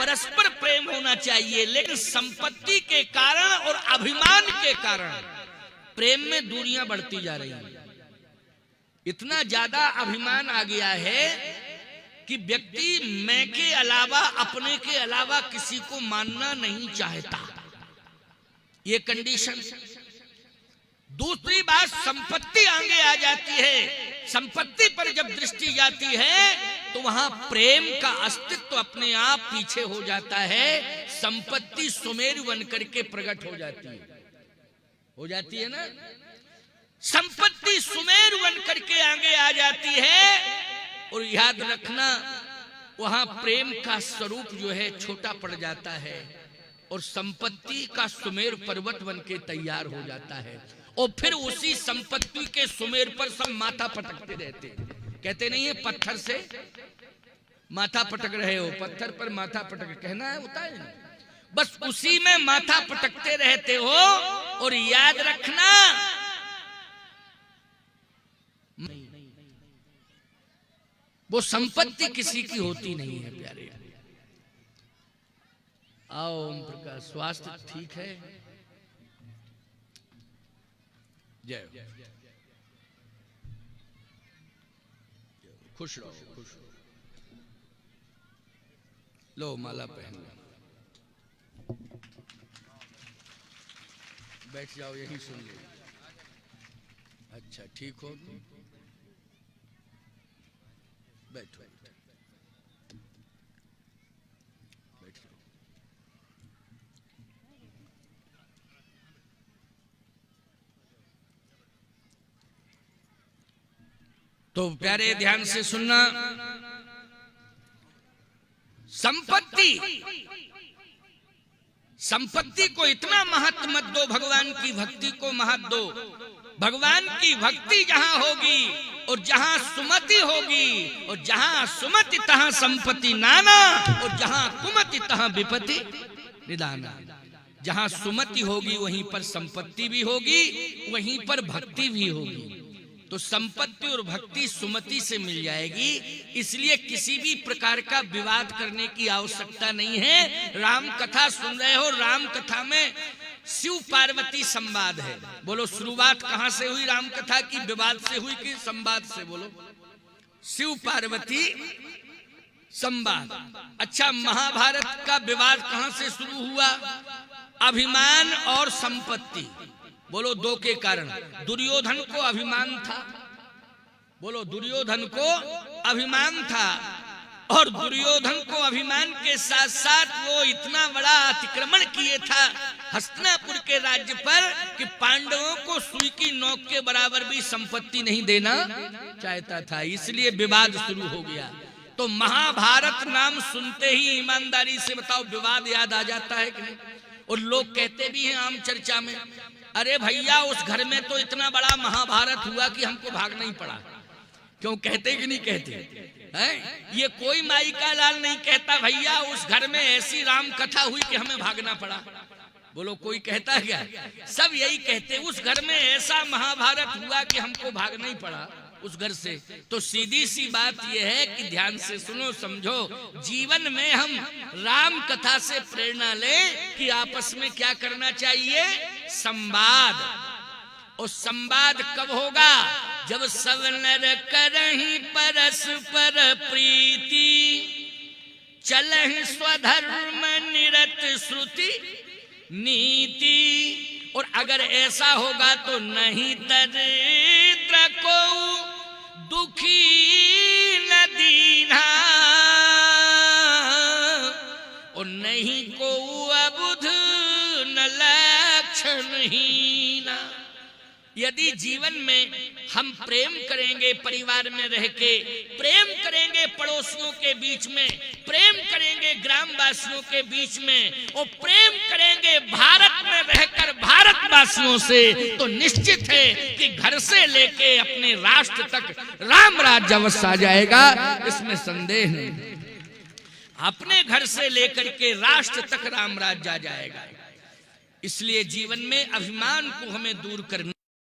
परस्पर प्रेम होना चाहिए, लेकिन संपत्ति के कारण और अभिमान के कारण प्रेम में दूरियां बढ़ती जा रही हैं। इतना ज्यादा अभिमान आ गया है कि व्यक्ति मैं के अलावा, अपने के अलावा किसी को मानना नहीं चाहता। ये कंडीशन। दूसरी बात, संपत्ति आगे आ जाती है। संपत्ति पर जब दृष्टि जाती है तो वहां प्रेम का अस्तित्व अपने आप पीछे हो जाता है। संपत्ति सुमेरु बन करके प्रकट हो जाती है ना। संपत्ति सुमेरु बन करके आगे आ जाती है। और याद रखना, वहां प्रेम का स्वरूप जो है छोटा पड़ जाता है और संपत्ति का सुमेर पर्वत बन के तैयार हो जाता है। और फिर उसी संपत्ति के सुमेर पर सब माथा पटकते रहते। कहते नहीं है पत्थर से माथा पटक रहे हो, पत्थर पर माथा पटक, कहना है होता है, बस उसी में माथा पटकते रहते हो। और याद रखना, वो संपत्ति किसी की होती नहीं है प्यारे। आओ ओम प्रकाश, स्वास्थ्य ठीक है? जय खुश रहो, खुश रहो। लो माला पहन लो, बैठ जाओ, यहीं सुन लो। अच्छा ठीक हो, बैठो, बैठ जाओ। तो प्यारे ध्यान से सुनना, संपत्ति को इतना महत्व मत दो, भगवान की भक्ति को महत्व दो। भगवान की भक्ति जहां होगी और जहां सुमति होगी, और जहां सुमति तहां संपत्ति नाना, और जहां कुमति तहां विपत्ति निदाना। जहां सुमति होगी वहीं पर संपत्ति भी होगी, वहीं पर भक्ति भी होगी। तो संपत्ति और भक्ति सुमति से मिल जाएगी। इसलिए किसी भी प्रकार का विवाद करने की आवश्यकता नहीं है। राम कथा सुन रहे हो, राम कथा में शिव पार्वती संवाद है। बोलो शुरुआत कहां से हुई राम कथा की? विवाद से हुई कि संवाद से? बोलो शिव पार्वती संवाद। अच्छा, महाभारत का विवाद कहां से शुरू हुआ? अभिमान और संपत्ति। बोलो दो के कारण। दुर्योधन को अभिमान था, बोलो दुर्योधन को अभिमान था। और दुर्योधन को अभिमान के साथ साथ वो इतना बड़ा अतिक्रमण किए था हस्तिनापुर के राज्य पर कि पांडवों को सुई की नोक के बराबर भी संपत्ति नहीं देना चाहता था। इसलिए विवाद शुरू हो गया। तो महाभारत नाम सुनते ही ईमानदारी से बताओ विवाद याद आ जाता है कि नहीं? और लोग कहते भी हैं आम चर्चा में, अरे भैया उस घर में तो इतना बड़ा महाभारत हुआ कि हमको भागना ही पड़ा। क्यों कहते कि नहीं कहते हैं? ये कोई माई का लाल नहीं कहता भैया उस घर में ऐसी राम कथा हुई कि हमें भागना पड़ा। बोलो कोई कहता है क्या? सब यही कहते उस घर में ऐसा महाभारत हुआ कि हमको भागना ही पड़ा उस घर से। तो सीधी सी बात यह है कि ध्यान से सुनो, समझो, जीवन में हम राम कथा से प्रेरणा लें कि आपस में क्या करना चाहिए? संवाद। और संवाद कब होगा? जब सब नर करहीं परस्पर प्रीति, चलहि स्वधर्म निरत श्रुति नीति। और अगर ऐसा होगा तो नहीं दरिद्र को दुखी न दीना, और नहीं को अबुध न लक्षणहीना। यदि जीवन में हम प्रेम करेंगे, परिवार में रह के प्रेम करेंगे, पड़ोसियों के बीच में प्रेम करेंगे, ग्रामवासियों के बीच में, और प्रेम करेंगे भारत में रहकर भारतवासियों से, तो निश्चित है कि घर से लेके अपने राष्ट्र तक राम राज्य अवश्य आ जाएगा। इसमें संदेह नहीं। अपने घर से लेकर के राष्ट्र तक राम राज्य आ जाएगा। इसलिए जीवन में अभिमान को हमें दूर करना